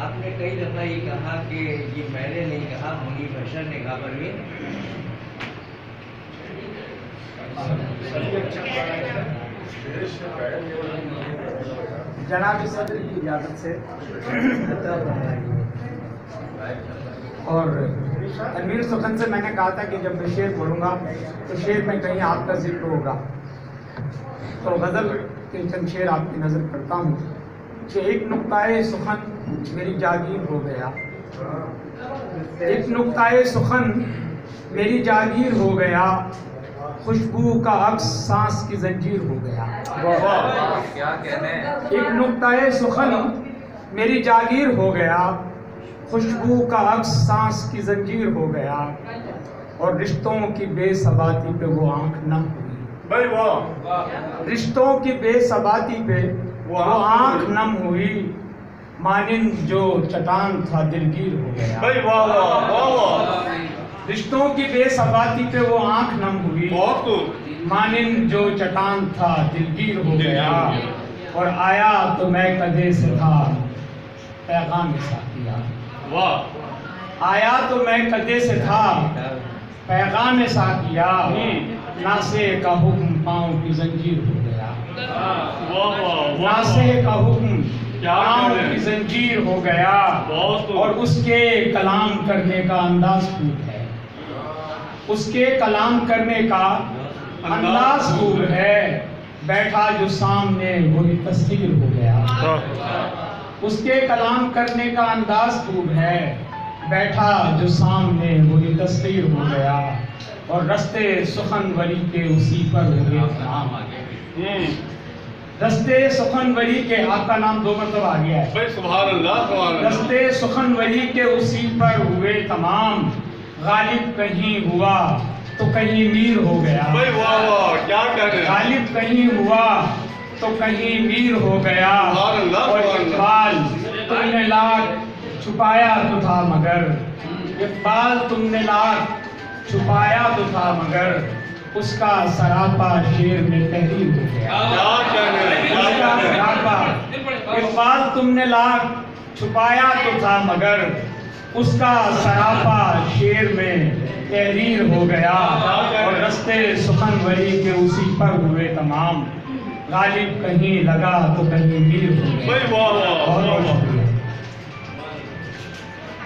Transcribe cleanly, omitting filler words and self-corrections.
آپ نے کئی دفعہ یہ کہا کہ یہ میں نے نہیں کہا، منی بشر نے کہا، پروین جناب صدر کی اجازت سے اور امیر سخن سے میں نے کہا تھا کہ جب میں شعر پڑھوں گا تو شعر میں کہیں آپ کا ذکر ہوگا، تو غزل کے چند شعر آپ کی نظر کرتا ہوں کہ ایک نقطۂ سخن میری جاگیر ہو گیا، ایک نقطۂ سخن میری جاگیر ہو گیا، خوشبو کا عکس سانس کی زنجیر ہو گیا۔ ایک نقطۂ سخن میری جاگیر ہو گیا، خوشبو کا عکس سانس کی زنجیر ہو گیا، اور رشتوں کی بے ثباتی پہ وہ آنکھ نم ہوئی، رشتوں کی بے ثباتی پہ وہ آنکھ نم ہوئی، مانند جو چٹان تھا دلگیر ہو گیا۔ رشتوں کی بے ثباتی پہ وہ آنکھ نم ہوئی، مانند جو چٹان تھا دلگیر ہو گیا، اور آیا تو میں کدے سے تھا پیغام ساقیا، آیا تو میں کدے سے تھا پیغام ساقیا، ناسے کا حکم پاؤں کی زنجیر ہو گیا، ناسے کا حکم پاؤں کی زنجیر ہو گیا، اور اس کے کلام کرنے کا انداز خوب ہے، اس کے کلام کرنے کا انداز خوب ہے، بیٹھا جو سامنے وہی تصویر ہو گیا، اس کے کلام کرنے کا انداز خوب ہے، بیٹھا جو سامنے وہی تصویر ہو گیا، اور رستے سخن وری کے اسی پر ہوئے تمام، رستے سخن وری کے، آپ کا نام 2 مرتبہ آ گیا ہے، سبحان اللہ، رستے سخن وری کے اسی پر ہوئے تمام، غالب کہیں ہوا تو کہیں میر ہو گیا، غالب کہیں ہوا تو کہیں میر ہو گیا، اور اقبال تم نے لاکھ چھپایا تو تھا مگر، اقبال تم نے لاکھ چھپایا تو تھا مگر، اس کا سراپا شعر میں تحریر ہو گیا، اس کا سراپا، اقبال تم نے لاکھ چھپایا تو تھا مگر، اس کا سراپا شعر میں تحریر ہو گیا، اور رستے سخن وری کے اسی پر ہوئے تمام، غالب کہیں لگا تو کہیں میر ہو گیا۔